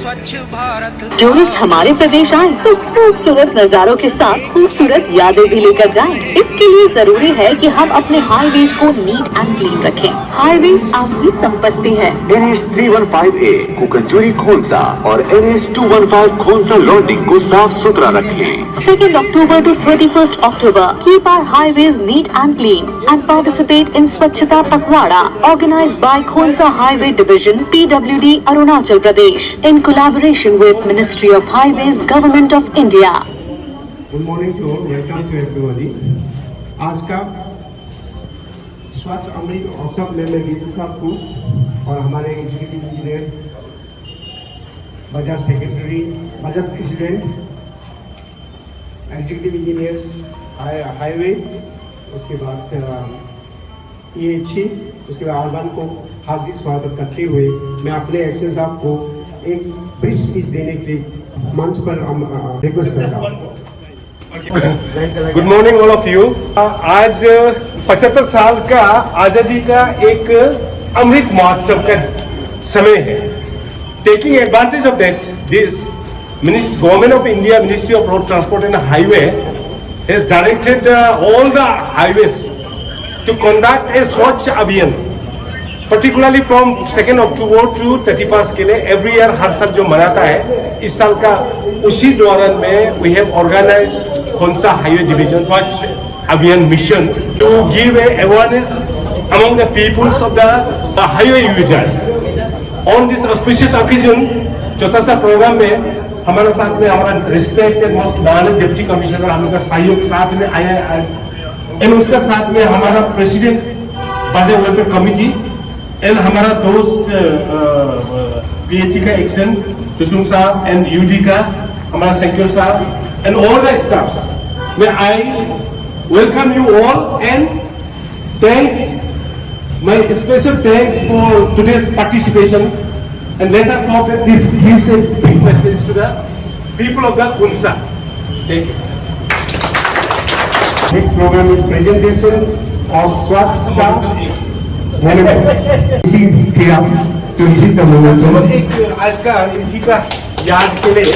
स्वच्छ भारत। टूरिस्ट हमारे प्रदेश आए तो खूबसूरत नज़ारों के साथ खूबसूरत यादें भी लेकर जाएं। इसके लिए जरूरी है कि हम अपने हाईवेज को नीट एंड क्लीन रखें। हाईवेज आपकी संपत्ति है। NH 315A कुकनचुरी खोंसा और NH 215 खोंसा लॉन्डिंग को साफ सुथरा रखें। 2 October to 31 October, keep our highways neat and clean and participate in Swachhata Pakhwada organized by Khonsa Highway Division, PWD, Arunachal Pradesh, in collaboration with Ministry of Highways, Government of India. Good morning to all. Welcome to everybody. आज का स्वच्छ अमृत महोत्सव में मैं DC साहब को और हमारे executive engineer, Bajaj secretary, Bajaj president, executive engineers highway, उसके बाद EHC, उसके बाद अर्बन को हार्दिक स्वागत करते हुए मैं अपने एक्शन साहब को एक ब्रीफ स्पीच देने के लिए मंच पर रिक्वेस्ट करता हूँ। Good morning all of you. आज 75 साल का आज़ादी का एक अमृत महोत्सव का समय है। Taking advantage of that, this government of India, ministry of road transport and highway has directed all the highways to conduct a Swachh Abhiyan, particularly from 2 October to 31 के लिए every year हर साल जो मनाता है, इस साल का उसी दौरान में we have organized Khonsa Highway Division Swachh Abhiyan missions to give a awareness among the peoples of the highway users. On this auspicious occasion, छोटा सा प्रोग्राम में हमारे साथ में हमारा respected most learned deputy commissioner हमारा सहयोग साथ में आया है आज, एंड उसका साथ में हमारा president Bajaj welfare committee and हमारा दोस्त PHC का एक्शन तुसुंग साहब एंड UD का हमारा सेक्रेटरी साहब एंड ऑल द स्टाफ्स। मैं I welcome you all and thanks, my special thanks for today's participation. And let us hope that this gives a big message to the people of the Khonsa. Thank you. Next program is presentation of Swachhata Monument. इसी फिर आप तो इसी का moment एक आज का इसी का याद के लिए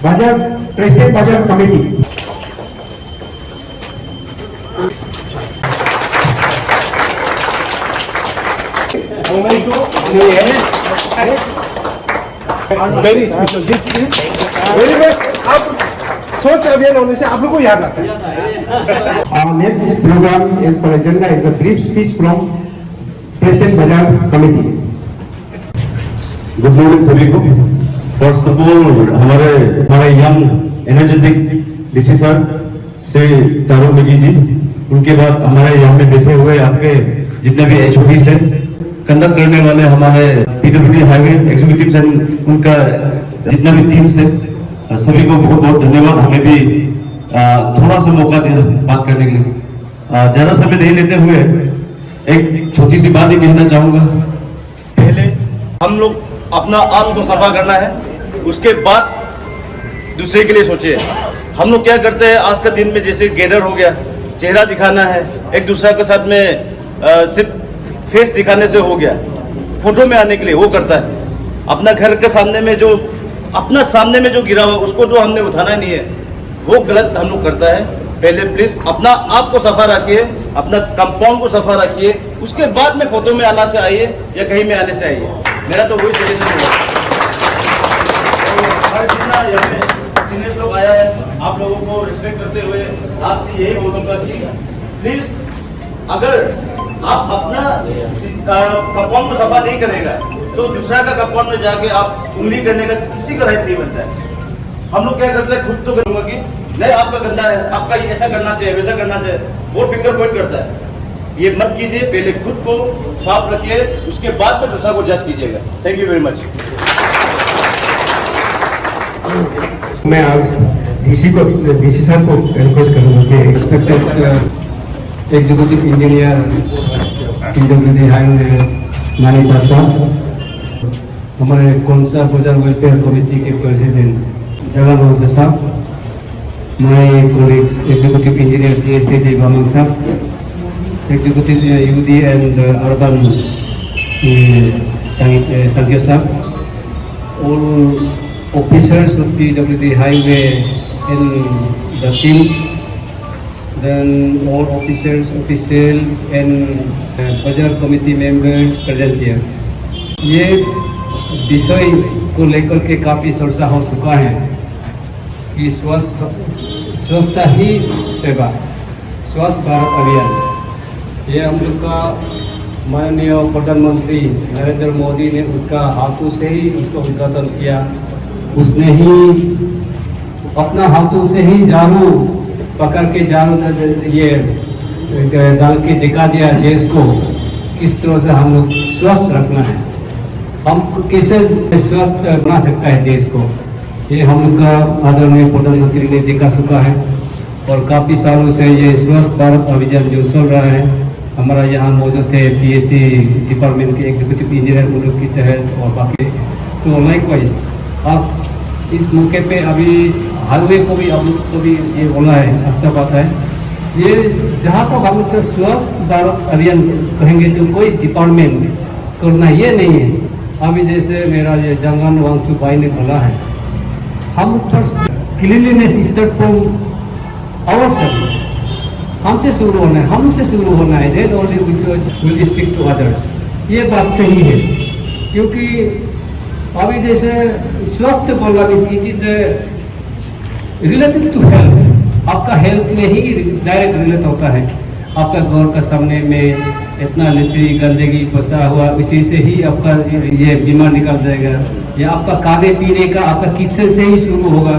Bajaj president Bajaj committee very special. This is very much. आप सोच अभियान होने से आप लोग को याद आता है. Our next program is for agenda is a brief speech from President Bajaj Committee. Good morning सभी को. फर्स्ट ऑफ ऑल हमारे young energetic DC sir Shri तारू मिजी जी, उनके बाद हमारे यहाँ में बैठे हुए आपके जितने भी HOD हैं, कंडक्ट करने वाले हमारे PWD हाईवे एग्जीक्यूटिव एंड उनका जितना भी टीम से सभी को बहुत बहुत धन्यवाद. हमें भी थोड़ा सा मौका दिया बात करने के लिए. ज्यादा समय नहीं लेते हुए एक छोटी सी बात ही कहना चाहूंगा. पहले हम लोग अपना आम को सफा करना है, उसके बाद दूसरे के लिए सोचे. हम लोग क्या करते हैं आज का दिन में, जैसे गैदर हो गया, चेहरा दिखाना है एक दूसरे के साथ में, सिर्फ फेस दिखाने से हो गया, फोटो में आने के लिए वो करता है. अपना घर के सामने में जो अपना सामने में जो गिरा हुआ उसको तो हमने उठाना नहीं है, वो गलत हम लोग करता है. पहले प्लीज अपना आप को सफा रखिए, अपना कंपाउंड को सफा रखिए, उसके बाद में फोटो में आना से आइए या कहीं में आने से आइए. मेरा तो वही सजेशन है. जितना सीनियर लोग आया है, आप लोगों को रिस्पेक्ट करते हुए लास्ट यही बोलूंगा कि प्लीज अगर आप अपना कंपाउंड को सफा नहीं करेगा तो दूसरा का कंपाउंड में जाके आप उंगली करने का किसी का राइट नहीं बनता है. हम लोग क्या करते हैं, खुद तो करूंगा कि नहीं आपका गंदा है, आपका ऐसा करना चाहिए, वैसा करना चाहिए, वो फिंगर पॉइंट करता है. ये मत कीजिए. पहले खुद को साफ रखिए, उसके बाद में दूसरा को जज कीजिएगा. Thank you very much. मैं आज डीसी साहब को रिक्वेस्ट करूंगा कि expected executive engineer PWD highway Manika साहब, हमारे खोंसा बजाज वेलफेयर कमेटी के प्रेसिडेंट जगन साहब, my colleagues executive engineer DSA जय बामन साहब, Executive UD and Urban Sankhya Sir, all officers of PWD Highway and the teams, then all officers, officials and Bazaar committee members present here. ये विषय को लेकर के काफ़ी चर्चा हो चुका है कि स्वच्छता ही सेवा, स्वच्छ भारत अभियान, ये हम लोग का माननीय प्रधानमंत्री नरेंद्र मोदी ने उसका हाथों से ही उसका उद्घाटन किया। उसने ही अपना हाथों से ही झाड़ू पकड़ के झाड़ू ये डाल के दिखा दिया देश को किस तरह से हम लोग स्वस्थ रखना है, हम कैसे स्वस्थ बना सकता है देश को। ये हम लोग का आदरणीय प्रधानमंत्री ने दिखा चुका है और काफ़ी सालों से ये स्वच्छ भारत अभियान जो चल रहा है, हमारा यहाँ मौजूद है PSC डिपार्टमेंट के एग्जीक्यूटिव इंजीनियर उनके के तहत और बाकी। तो लाइकवाइज आज इस मौके पे अभी हाईवे को भी हम लोग को भी ये बोला है, अच्छा बात है। ये जहाँ तक हम लोग का स्वच्छ भारत अभियान कहेंगे तो कोई डिपार्टमेंट करना ये नहीं है। अभी जैसे मेरा ये जंगन वांगसु भाई ने बोला है, हम first cleanliness start from our self, हमसे शुरू होना है, हमसे शुरू होना है, then only will speak to others. ये बात सही है क्योंकि अभी जैसे स्वस्थ बोलना it is related to health, आपका हेल्थ में ही डायरेक्ट रिलेट होता है। आपका घर का सामने में इतना लिटरी गंदगी फंसा हुआ, उसी से ही आपका ये बीमार निकल जाएगा। या आपका खाने पीने का आपका किचन से ही शुरू होगा।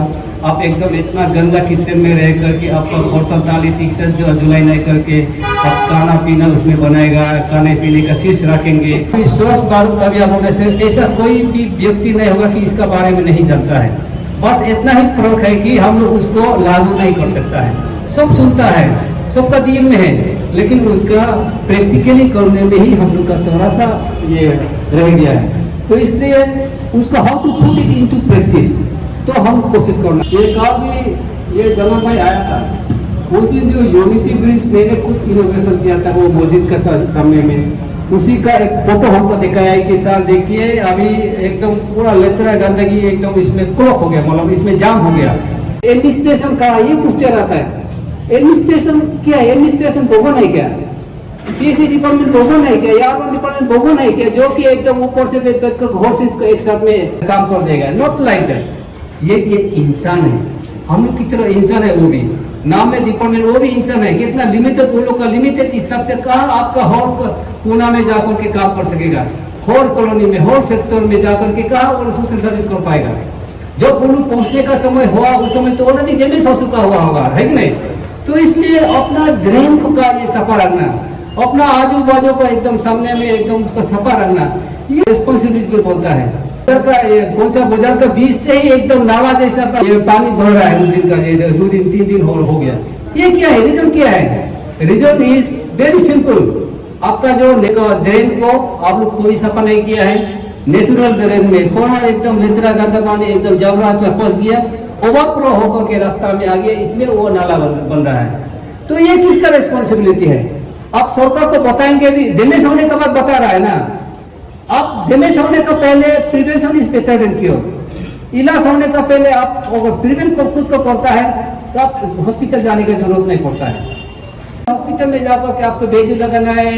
आप एकदम इतना गंदा किचन में रह करके आपका बर्तन थाली ठीक से धुलाई नहीं करके आप खाना पीना उसमें बनाएगा, खाने पीने का चीज रखेंगे। स्वच्छ भारत अभियान होने से ऐसा कोई भी व्यक्ति नहीं होगा कि इसका बारे में नहीं जानता है। बस इतना ही फर्क है कि हम लोग उसको लागू नहीं कर सकता है। सब सुनता है, सबका दिल में है, लेकिन उसका प्रैक्टिकली करने में ही हम लोग का थोड़ा सा ये रह गया है। तो इसलिए उसका how to put it into practice तो हम कोशिश करना। ये कल भी ये जलन भाई आया था, उस दिन जो यूनिटी ब्रिज मैंने कुछ इनोवेशन किया था वो मस्जिद का सामने में, उसी का एक फोटो हमको दिखाया है कि सर देखिए अभी एकदम पूरा लेतरा गंदगी एकदम इसमें क्लॉक हो गया, मतलब इसमें जाम हो गया। एडमिनिस्ट्रेशन का ये पूछते रहता है, एडमिनिस्ट्रेशन क्या है, एडमिनिस्ट्रेशन भोगो नहीं क्या, PSC डिपार्टमेंट भोगो नहीं क्या, या अर्बन डिपार्टमेंट भोगो नहीं क्या, जो कि एकदम ऊपर से बैठ कर घोषित को एक साथ में काम कर देगा। Not like that. ये इंसान है, हम लोग की तरह इंसान है, वो भी नाम में डिपार्टमेंट, वो भी इंसान है। कितना लिमिटेड, वो लोग का लिमिटेड स्टाफ से कहा आपका हर कोना में जाकर के काम कर सकेगा, हर कॉलोनी में हर सेक्टर में जाकर के कहा वो सोशल सर्विस कर पाएगा। जब वो लोग पहुंचने का समय हुआ उस समय तो ऑलरेडी डैमेज हो चुका हुआ होगा, है कि नहीं। तो इसलिए अपना ड्रेन का ये सफा रखना, अपना आजू बाजू का एकदम सामने में एकदम उसका सफा रखना, ये रिस्पॉन्सिबिलिटी पे बोलता है। का ये कौन सा बाजार का बीच से ही एकदम नाला जैसा ये पानी भर रहा है उस दिन का, ये 2 दिन 3 दिन हो गया। ये क्या है, रीजन क्या है? Reason is very simple. आपका जो ड्रेन को आप लोग कोई सफा नहीं किया है, नेचुरल ड्रेन में पूरा एकदम लेतरा गंदा पानी एकदम जबरा पे फंस गया, ओवरफ्लो होकर के रास्ता में आ गया, इसलिए वो नाला बन रहा है। तो ये किसका रिस्पॉन्सिबिलिटी है? आप सरकार को बताएंगे भी, डैमेज होने के बाद बता रहा है ना। आप डैमेज होने का पहले prevention is better than cure. इलाज होने का पहले आप अगर प्रिवेंट को खुद को करता है तो आप हॉस्पिटल जाने की जरूरत नहीं पड़ता है। हॉस्पिटल में जाकर के आपको बेड लगाना है,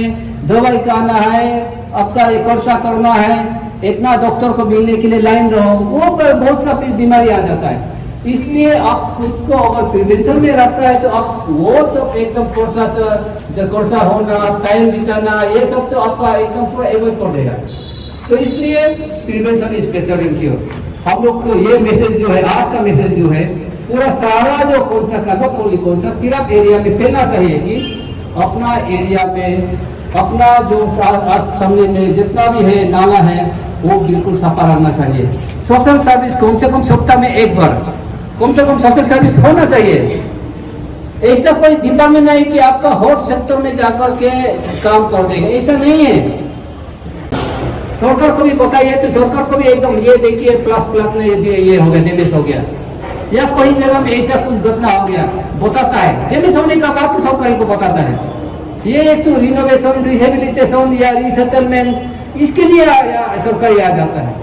दवाई खाना है, आपका खर्चा करना है, इतना डॉक्टर को मिलने के लिए लाइन रहो, वो बहुत सा बीमारी आ जाता है। इसलिए आप खुद को अगर प्रिवेंशन में रखता है तो आप वो सब एकदम खर्चा होना, टाइम बिताना, ये सब तो आपका एकदम पूरा अवॉइड कर देगा। तो इसलिए prevention is better than cure. हम लोग को ये मैसेज जो है, आज का मैसेज जो है, पूरा सारा जो कौन सा तिरप एरिया में फैलना चाहिए कि अपना एरिया में अपना जो आज सामने में जितना भी है नाला है वो बिल्कुल सफा रहना चाहिए। सोशल सर्विस कम से कम सप्ताह में एक बार कम से कम सोशल सर्विस होना चाहिए। ऐसा कोई डिपार्टमेंट नहीं कि आपका हर सेक्टर में जाकर के काम कर देगा, ऐसा नहीं है। सरकार को भी बताइए तो सरकार को भी एकदम ये देखिए प्लस में ये हो गया, डैमेज हो गया, या कोई जगह में ऐसा कुछ घटना हो गया बताता है, डैमेज होने का बाद तो सरकार को बताता है। ये एक तो रिनोवेशन, रिहेबिलिटेशन या रिसेटलमेंट, इसके लिए सरकारी आ जाता है।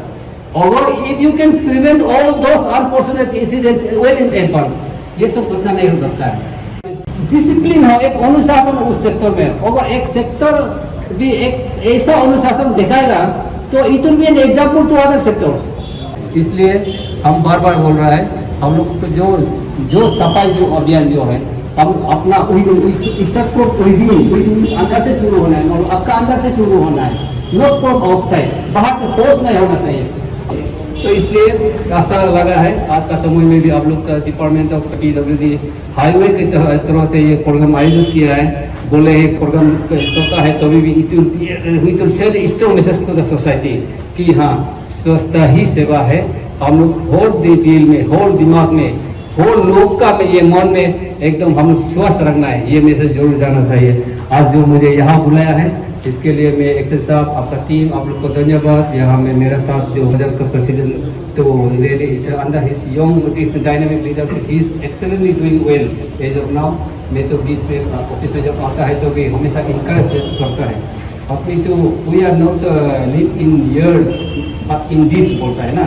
और if you can prevent all those unfortunate incidents well in advance, ये सब उतना नहीं हो सकता है। डिसिप्लिन हो, एक अनुशासन उस सेक्टर में, अगर एक सेक्टर भी एक ऐसा अनुशासन दिखाएगा तो it will be an example to other sectors. इसलिए हम बार बार बोल रहा है, हम लोग को जो सफाई जो अभियान जो है, हम अपना अंदर से शुरू होना है, और आपका अंदर से शुरू होना है, नॉट फ्रॉम आउटसाइड, बाहर से फोर्स नहीं होना चाहिए। तो इसलिए आशा लगा है आज का समय में भी आप लोग का डिपार्टमेंट ऑफ PWD हाईवे की तरह से ये प्रोग्राम आयोजित किया है। बोले एक प्रोग्राम होता है तभी भी it will send strong message to the society कि हाँ, स्वच्छता ही सेवा है। हम लोग होल दिल में, होल दिमाग में, होल लोग का में, ये मन में एकदम हम लोग स्वस्थ रखना है, ये मैसेज जरूर जाना चाहिए। आज जो मुझे यहाँ बुलाया है इसके लिए मैं एक्सेल साहब, आपका टीम, आप लोग को धन्यवाद। यहाँ में मेरे साथ जो हजर का प्रेसिडेंट, तो really under his young dynamic leadership he is excellently doing well as of now. मैं तो बीच में ऑफिस में जब आता है तो भी हमेशा इंकरेज करता है अपनी, तो we are not live in years but in deeds बोलता है ना।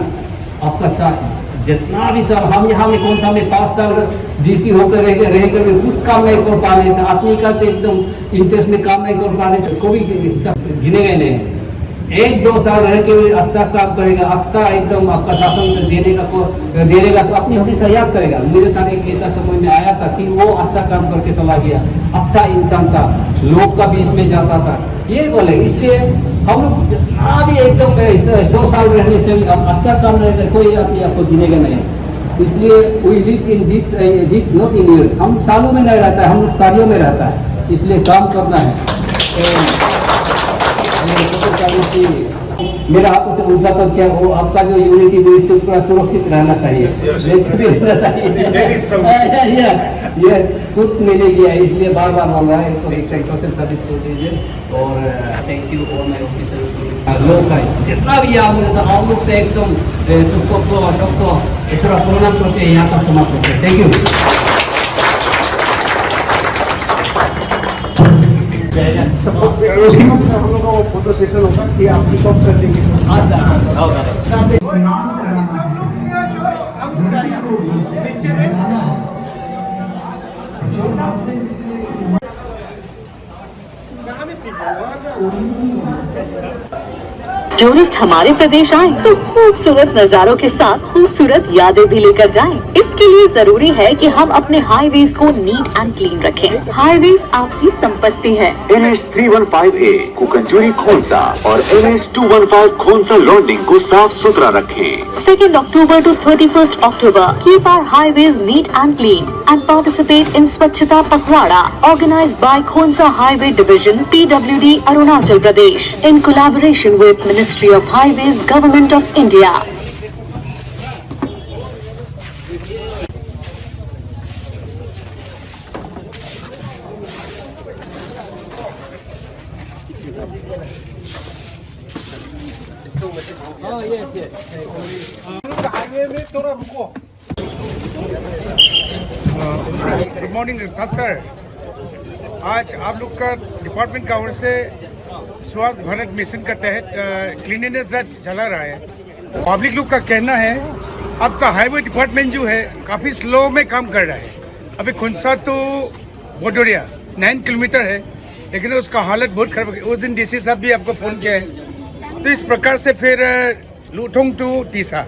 आपका साथ जितना भी साल हम यहाँ में, कौन सा में 5 साल DC होकर रहकर भी उस काम नहीं कर पा रहे थे, आदमी का तो एकदम इंटरेस्ट में काम नहीं कर पा रहे थे, कोई गिने गए नहीं। 1-2 साल रह के भी अच्छा काम करेगा, अच्छा एकदम आपका शासन देगा तो अपनी हमेशा याद करेगा। मेरे साथ एक ऐसा समय में आया था कि वो अच्छा काम करके चला गया, अच्छा इंसान था, लोग का बीच में जाता था, ये बोले। इसलिए हम लोग जितना भी एकदम 100 साल रहने से भी अच्छा काम रहेगा, कोई अपने आपको गिनेगा नहीं। इसलिए we live in deeds not in years. हम सालों में नहीं रहता है, हम लोग कार्यों में रहता है, इसलिए काम करना है। मेरा हाथों से उल्टा तो क्या वो आपका जो यूनिटी बेस तो पूरा सुरक्षित रहना चाहिए, ये खुद मिलेगी, इसलिए बार बार बोल रहा है। तो एक सोशल सर्विस को दीजिए और थैंक यू और मैं ऑफिसर्स लोग का जितना भी आप लोग से एकदम सबको इतना प्रणाम करते हैं, यहाँ का समाप्त करते हैं। Thank you. उसके बाद हम लोग का फोटो सेशन होगा कि आप शॉप कर देंगे। टूरिस्ट हमारे प्रदेश आए तो खूबसूरत नज़ारों के साथ खूबसूरत यादें भी लेकर जाएं। इसके लिए जरूरी है कि हम अपने हाईवेज को नीट एंड क्लीन रखें। हाईवेज आपकी संपत्ति है। NH 315A कुकनचुरी खोंसा और NH 215 खोंसा लॉन्डिंग को साफ सुथरा रखें। 2 October to 31 October, keep our highways neat and clean and participate in Swachhata Pakhwada, organized by Khonsa Highway Division, PWD, Arunachal Pradesh, in collaboration with Ministry of Highways, Government of India. Highway में थोड़ा रुको। Good morning sir, आज आप लोग का department का ओर से स्वच्छ भारत मिशन के तहत क्लीनिनेस ड्राइव चला रहा है। पब्लिक लोग का कहना है आपका हाईवे डिपार्टमेंट जो है काफ़ी स्लो में काम कर रहा है। अभी खोंसा तो बोडोरिया 9 किलोमीटर है, लेकिन उसका हालत बहुत खराब है। उस दिन DC साहब भी आपको फ़ोन किया है। तो इस प्रकार से फिर लुथोंग टू तीसा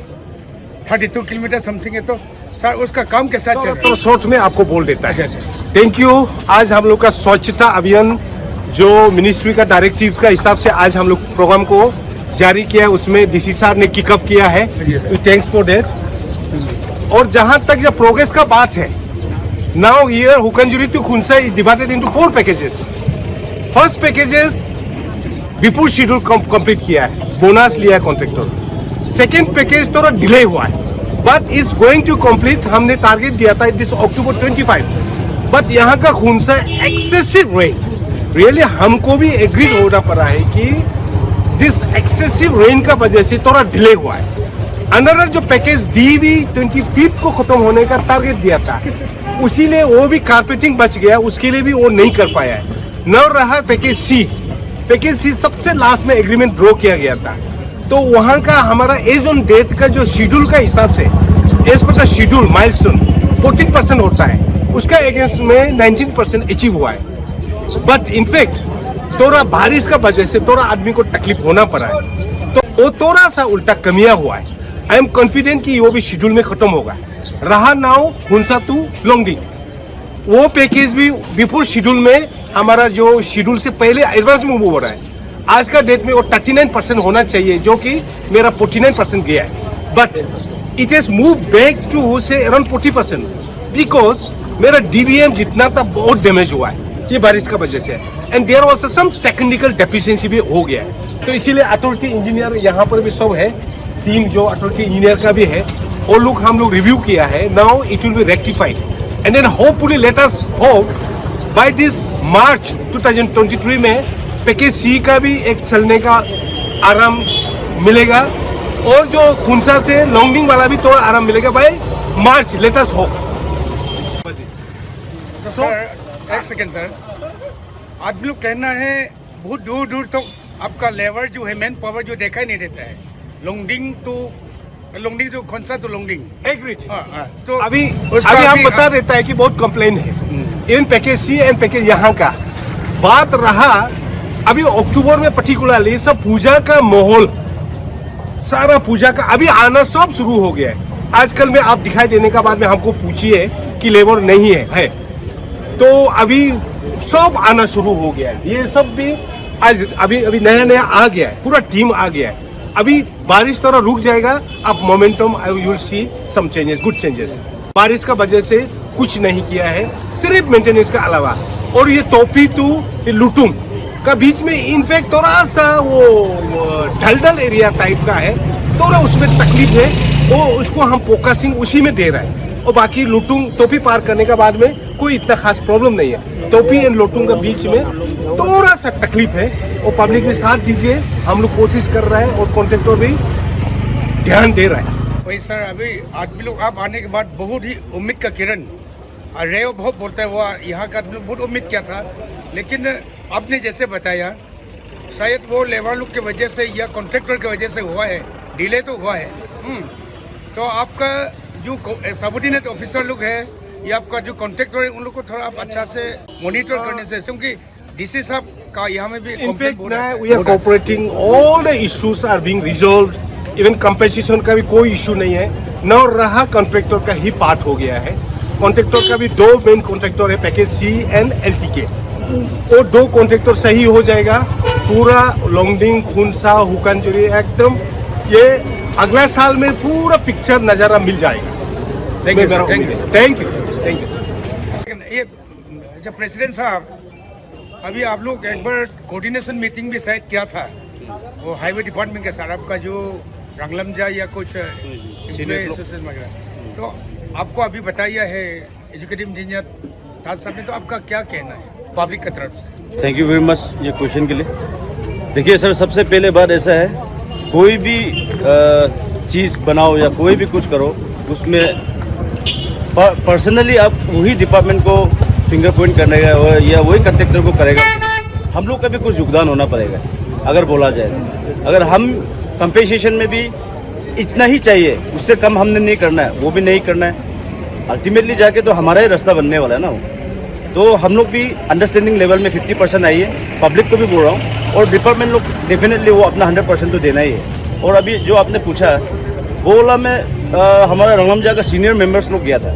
32 किलोमीटर समथिंग है। तो सर उसका काम के साथ तो शॉर्ट में आपको बोल देता है। Thank you. आज हम लोग का स्वच्छता अभियान जो मिनिस्ट्री का डायरेक्टिव्स का हिसाब से आज हम लोग प्रोग्राम को जारी किया है, उसमें DC साहब ने किकअप किया है। Thanks for that. और जहां तक ये प्रोग्रेस का बात है, now here Hukanjuri to Khonsa is divided into 4 packages. First packages before schedule complete किया है, बोनस लिया है कॉन्ट्रैक्टर। सेकेंड पैकेज थोड़ा डिले हुआ है but is going to complete. हमने टारगेट दिया था दिस October 25, बट यहाँ का खोंसा एक्सेसिव रेन, रियली हमको भी एग्री होना पड़ा है कि दिस एक्सेसिव रेन का वजह से थोड़ा डिले हुआ है। अनदर जो पैकेज DV 25 को खत्म होने का टारगेट दिया था, उसी लिए वो भी कारपेटिंग बच गया, उसके लिए भी वो नहीं कर पाया है। न रहा पैकेज सी। पैकेज सी सबसे लास्ट में एग्रीमेंट ड्रॉ किया गया था, तो वहां का हमारा एज ऑन डेट का जो शेड्यूल का हिसाब से एज पर शेड्यूल माइलस्टोन 14% होता है, उसका अगेंस्ट में 19% अचीव हुआ है। बट इनफैक्ट थोड़ा बारिश का वजह से थोड़ा आदमी को तकलीफ होना पड़ा है, तो वो थोड़ा सा उल्टा कमियां हुआ है। आई एम कॉन्फिडेंट कि वो भी शेड्यूल में खत्म होगा। रहा नाउ हुंसा टू लोंगडिंग, वो पैकेज भी बिफोर शेड्यूल में हमारा जो शेड्यूल से पहले एडवांस में मूव हो रहा है। आज का डेट में वो 39% होना चाहिए, जो कि मेरा 49% गया है। But it has move back to say around 40% because मेरा DBM जितना था बहुत डैमेज हुआ है ये बारिश का वजह से, and there was some technical deficiency भी हो गया है। तो इसीलिए अथॉरिटी इंजीनियर यहाँ पर भी सब है, टीम जो अथॉरिटी इंजीनियर का भी है, वो लोग हम लोग रिव्यू किया है। Now it will be rectified and then hopefully let us hope by this March 2023 में पैकेज सी का भी एक चलने का आराम मिलेगा, और जो खुंसा से लॉन्गडिंग वाला भी थोड़ा आराम मिलेगा by March, late us hope. तो सर एक सेकेंड सर, आदमी लोग कहना है बहुत दूर दूर तक आपका लेबर जो है, मैन पावर जो देखा ही नहीं देता है, लोंगडिंग तो खोंसा तो लोंगडिंग एग्रीड। तो अभी उसका हम बता देता है कि बहुत कंप्लेन है इन पैकेज सी एंड पैकेज यहाँ का। बात रहा अभी अक्टूबर में पर्टिकुलरली सब पूजा का माहौल, सारा पूजा का अभी आना सब शुरू हो गया है। आजकल में आप दिखाई देने का बाद में हमको पूछिए कि लेबर नहीं है, तो अभी सब आना शुरू हो गया है। ये सब भी आज अभी नया आ गया है, पूरा टीम आ गया है। अभी बारिश थोड़ा रुक जाएगा, अब momentum you will see some changes, good changes. बारिश का वजह से कुछ नहीं किया है, सिर्फ मेंटेनेंस का अलावा। और ये तोपी टू लुटुंग का बीच में इनफैक्ट थोड़ा सा वो ढलढल एरिया टाइप का है, थोड़ा उसमें तकलीफ है, वो उसको हम फोकसिंग उसी में दे रहे हैं। और बाकी लुटुंग टोपी पार करने के बाद में कोई इतना खास प्रॉब्लम नहीं है। टोपी एंड लुटुंग के बीच में थोड़ा सा तकलीफ है, और पब्लिक भी साथ दीजिए, हम लोग कोशिश कर रहे हैं और कॉन्ट्रैक्टर भी ध्यान दे रहा है। वही सर, अभी आदमी लोग आप आने के बाद बहुत ही उम्मीद का किरण, और रेव बहुत बोलता है वो यहाँ का आदमी लोग बहुत उम्मीद किया था, लेकिन आपने जैसे बताया शायद वो लेबर लोग की वजह से या कॉन्ट्रैक्टर की वजह से हुआ है, डिले तो हुआ है। तो आपका जो सबऑर्डिनेट ऑफिसर लोग है या आपका जो कॉन्ट्रैक्टर है, उन लोग को थोड़ा आप अच्छा से मॉनिटर करने से, क्योंकि डीसी साहब का यहाँ में भी in fact we are cooperating, all the issues are being resolved, even compensation का भी कोई इशू नहीं है। न रहा कॉन्ट्रैक्टर का ही पार्ट हो गया है। कॉन्ट्रैक्टर का भी दो मेन कॉन्ट्रैक्टर है, पैकेज सी एंड LTK, वो दो कॉन्ट्रैक्टर सही हो जाएगा, पूरा लोंगडिंग खुंसा हुकानजुरी एकदम ये अगला साल में पूरा पिक्चर नजारा मिल जाएगा। Thank you. ये जब प्रेसिडेंट साहब, अभी आप लोग एक बार कोऑर्डिनेशन मीटिंग भी शायद किया था वो हाईवे डिपार्टमेंट के साथ, आपका जो रंगलमजा या कुछ एसोसिएशन वगैरह, तो आपको अभी बताया है एजुकेटिव इंजीनियर ताज साहब ने, तो आपका क्या कहना है पब्लिक की तरफ से? थैंक यू वेरी मच ये क्वेश्चन के लिए। देखिए सर, सबसे पहले बात ऐसा है, कोई भी चीज़ बनाओ या कोई भी कुछ करो, उसमें पर्सनली आप वही डिपार्टमेंट को फिंगर पॉइंट करने का या वही कॉन्ट्रैक्टर को करेगा। हम लोग का भी कुछ योगदान होना पड़ेगा अगर बोला जाए। अगर हम कंपेंसेशन में भी इतना ही चाहिए, उससे कम हमने नहीं करना है, वो भी नहीं करना है। अल्टीमेटली जाके तो हमारा ही रास्ता बनने वाला है ना वो। तो हम लोग भी अंडरस्टैंडिंग लेवल में 50% आई है, पब्लिक को भी बोल रहा हूँ, और डिपार्टमेंट लोग डेफिनेटली वो अपना 100% तो देना ही है। और अभी जो आपने पूछा वो वाला में हमारा रंगमजा का सीनियर मेंबर्स लोग गया था,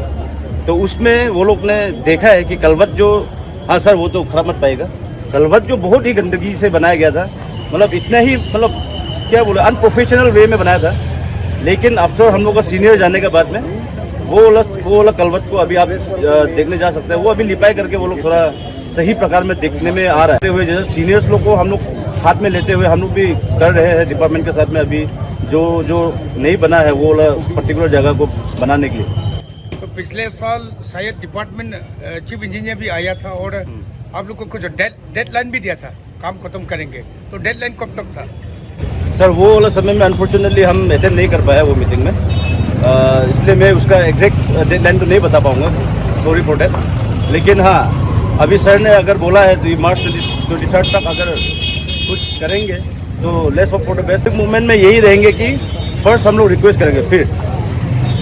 तो उसमें वो लोग ने देखा है कि कलवत जो, हाँ सर वो तो खराब मत पाएगा, कलवत जो बहुत ही गंदगी से बनाया गया था, मतलब इतना ही मतलब क्या बोले अनप्रोफेशनल वे में बनाया था। लेकिन आफ्टर हम लोग का सीनियर जाने के बाद में वो वाला कलवत को अभी आप देखने जा सकते हैं, वो अभी लिपाई करके वो लोग थोड़ा सही प्रकार में देखने में आ रहा है। जैसे सीनियर्स लोग को हम लोग हाथ में लेते हुए हम लोग भी कर रहे हैं डिपार्टमेंट के साथ में, अभी जो नहीं बना है वो वाला पर्टिकुलर जगह को बनाने के लिए। तो पिछले साल शायद डिपार्टमेंट चीफ इंजीनियर भी आया था और आप लोग को कुछ डेडलाइन भी दिया था, काम खत्म करेंगे, तो डेडलाइन कब तक था? सर वो वाला समय में अनफॉर्चुनेटली हम अटेंड नहीं कर पाया वो मीटिंग में, इसलिए मैं उसका एग्जैक्ट डेडलाइन तो नहीं बता पाऊँगा, सॉरी फॉर डैट। लेकिन हाँ, अभी सर ने अगर बोला है तो ये मार्च 23 तक अगर कुछ करेंगे तो let's hope for the best. Movement में यही रहेंगे कि फर्स्ट हम लोग रिक्वेस्ट करेंगे फिर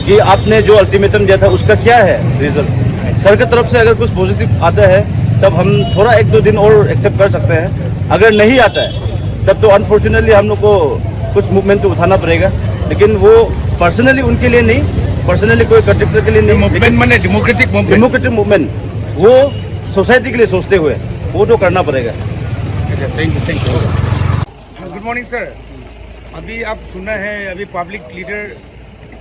कि आपने जो अल्टीमेटम दिया था उसका क्या है रिजल्ट। सर की तरफ से अगर कुछ पॉजिटिव आता है तब हम थोड़ा 1-2 दिन और एक्सेप्ट कर सकते हैं, अगर नहीं आता है तब तो अनफॉर्चुनेटली हम लोग को कुछ मूवमेंट तो उठाना पड़ेगा, लेकिन वो पर्सनली उनके लिए नहीं, पर्सनली कोई कंट्रीब्यूटर के लिए नहीं, मूवमेंट माने डेमोक्रेटिक मूवमेंट वो सोसाइटी के लिए सोचते हुए वो तो करना पड़ेगा। Thank you. Good morning sir. अभी आप सुना है अभी पब्लिक लीडर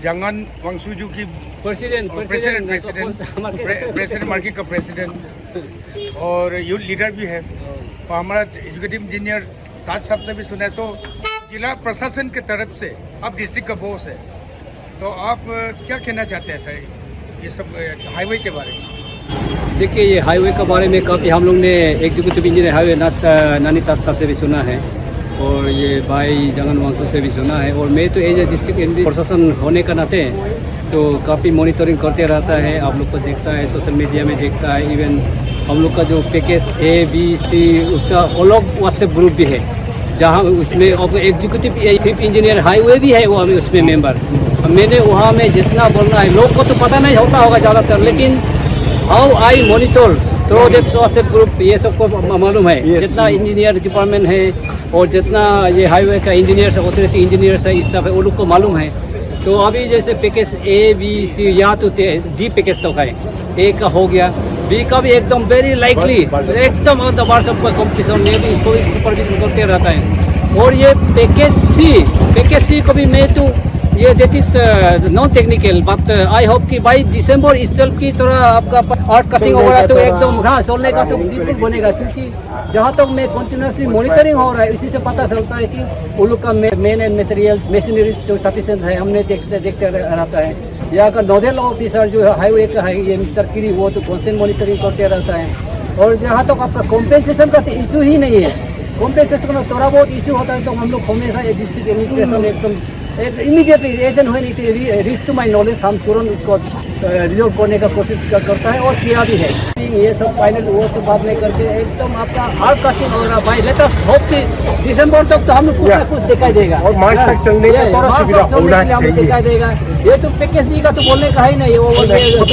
जंगन वांगसुजू की प्रेसिडेंट मार्की का प्रेसिडेंट और यूथ लीडर भी है, और हमारा एजुकेटिव इंजीनियर ताज साहब से भी सुना है। तो जिला प्रशासन के तरफ से आप डिस्ट्रिक्ट का बॉस है, तो आप क्या कहना चाहते हैं सर ये सब हाईवे के बारे में? देखिए, ये हाईवे के बारे में काफ़ी हम लोग ने एग्जीक्यूटिव इंजीनियर हाईवे नानी ताज साहब से भी सुना है और ये भाई जंगन वांगसू से भी सुना है, और मैं तो एज ए डिस्ट्रिक्ट प्रशासन होने का नाते तो काफ़ी मॉनिटरिंग करते रहता है। आप लोग को देखता है, सोशल मीडिया में देखता है, इवन हम लोग का जो पैकेज ABC उसका अलग व्हाट्सएप ग्रुप भी है जहाँ उसमें अब एग्जीक्यूटिव चीफ इंजीनियर हाईवे भी है, वो हमें उसमें मेंबर। मैंने वहाँ में जितना बोलना है, लोग को तो पता नहीं होता होगा ज़्यादातर, लेकिन how I monitor through this WhatsApp group ये सबको मालूम है। जितना इंजीनियर डिपार्टमेंट है और जितना ये हाईवे का इंजीनियर्स अथॉरिटी इंजीनियर्स है स्टाफ है, वो लोग को मालूम है। तो अभी जैसे पैकेज ABC या तो D पैकेज तो है, A का हो गया, B का भी एकदम वेरी लाइकली एकदम व्हाट्सएप का कॉम्पिटिशन में भी इसको भी सुपरविजन करते रहता है। और ये पैकेज C को भी मैं तो ये that is non technical, but I hope कि बाई दिसंबर इससेल्फ की तरह आपका आर्ट कटिंग वगैरह तो एकदम हाँ सोलने का तो बिल्कुल बनेगा, क्योंकि जहाँ तक मैं कंटिन्यूसली मॉनिटरिंग हो रहा है इसी से पता चलता है कि उन लोग का मेन एंड मटेरियल्स मशीनरीज तो सफिशिएंट है, हमने देखते रहता है। यहाँ का नोडल ऑफिसर जो हाईवे का है ये मिस्टर किरी, वो तो कॉन्स्टेंट मॉनिटरिंग करते रहता है। और जहाँ तक आपका कॉम्पेंसेशन का तो इशू ही नहीं है, कॉम्पेंसेशन का थोड़ा बहुत इशू होता है तो हम लोग हमेशा डिस्ट्रिक्ट एडमिनिस्ट्रेशन एकदम immediately agent when it reach to my knowledge हम तुरंत इसको रिजॉल्व करने का कोशिश करता है और किया भी है। ये सब फाइनल वो तो बात नहीं करके एकदम आपका हार्ड कटिंग हो रहा भाई। लेट अस होप कि दिसंबर तक तो हम लोग कुछ दिखाई देगा और मार्च तक चलने का थोड़ा सुविधा होना चाहिए। दिखाई देगा, ये तो पैकेज दी का तो बोलने का ही नहीं, वो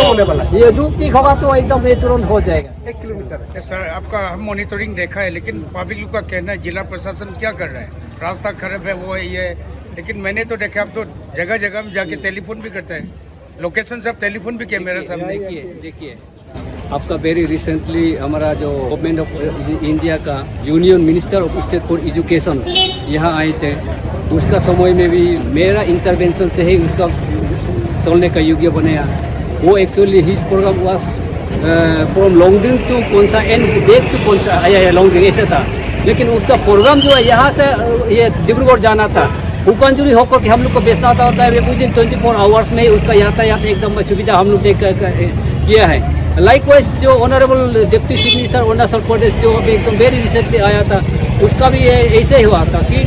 होने वाला ये रूप ठीक होगा तो एकदम ये तुरंत हो जाएगा। 1 किलोमीटर सर आपका हम मॉनिटरिंग देखा है, लेकिन पब्लिक लोग का कहना है जिला प्रशासन क्या कर रहा है, रास्ता खराब है वो है ये, लेकिन मैंने तो देखा अब तो जगह जगह में जाके टेलीफोन भी करते हैं, लोकेशन सब टेलीफोन भी किया मेरे सामने। देखिए आपका वेरी रिसेंटली हमारा जो गवर्नमेंट ऑफ इंडिया का union minister of state for education यहाँ आए थे, उसका समय में भी मेरा इंटरवेंशन से ही उसका सोलने का योग्य बनाया। वो actually his programme was from लॉन्गडिंग टू कौन सा एंड डेट टू कौन सा आया लॉन्गडिंग ऐसा था, लेकिन उसका प्रोग्राम जो है यहाँ से ये डिब्रूगढ़ जाना था, हुकानजुरी होकर के हम लोग को बेचना होता है विद इन 24 आवर्स में उसका यातायात एकदम सुविधा हम लोग ने किया है। लाइकवाइज जो honourable deputy chief minister Arunachal Pradesh जो अभी एकदम वेरी रिसेंटली आया था, उसका भी ऐसे ही हुआ था कि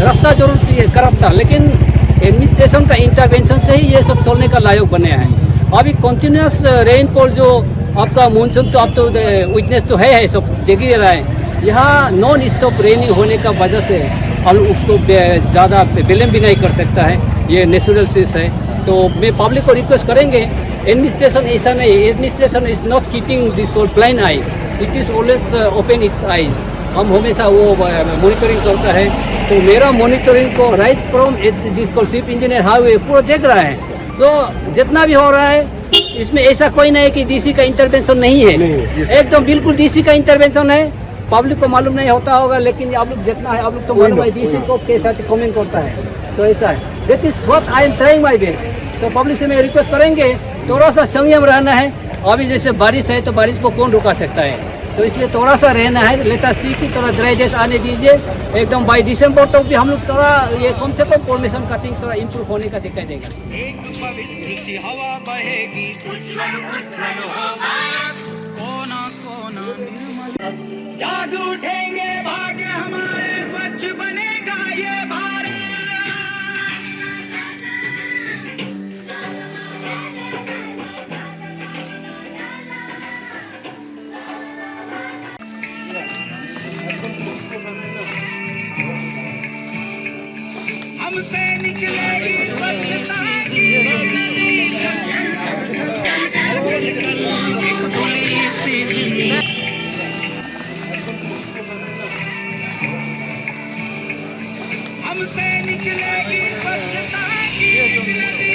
रास्ता जरूर खराब था, लेकिन एडमिनिस्ट्रेशन का इंटरवेंशन से ही ये सब सोलने का लायक बने हैं। अभी कंटिन्यूस रेनफॉल जो आपका मानसून तो अब तो विटनेस तो है सब देख ही रहा है। यहाँ नॉन स्टॉप रेनिंग होने का वजह से और उसको ज़्यादा ब्लेम भी नहीं कर सकता है, ये नेचुरल चीज़ है। तो मैं पब्लिक को रिक्वेस्ट करेंगे, एडमिनिस्ट्रेशन ऐसा नहीं, administration is not keeping this blind I, it is always open it's eyes. हम हमेशा वो मॉनिटरिंग करता है, तो मेरा मॉनिटरिंग को राइट फ्रॉम जिसको चीफ इंजीनियर हाईवे पूरा देख रहा है। तो जितना भी हो रहा है इसमें ऐसा कोई नहीं है कि डीसी का इंटरवेंशन नहीं है, एकदम बिल्कुल डीसी का इंटरवेंशन है। पब्लिक को मालूम नहीं होता होगा, लेकिन आप लोग जितना है आप लोग तो मालूम है डीसी को के साथ कमेंट करता है, तो ऐसा है। That is what I am trying my best. तो पब्लिक से मैं रिक्वेस्ट करेंगे थोड़ा सा संयम रहना है। अभी जैसे बारिश है तो बारिश को कौन रुका सकता है, तो इसलिए थोड़ा सा रहना है। लेता सी की थोड़ा ड्राइनेस आने दीजिए एकदम बाई दिसंबर तक भी हम लोग थोड़ा ये कम से कम फॉर्मेशन कटिंग थोड़ा इम्प्रूव होने का दिखाई देगा। जाग उठेंगे भाग्य हमारे, स्वच्छ बनेगा ये भारत। हमसे निकलेगी स्वच्छता की नदी। हमसे निकलेगी स्वच्छता की नदी।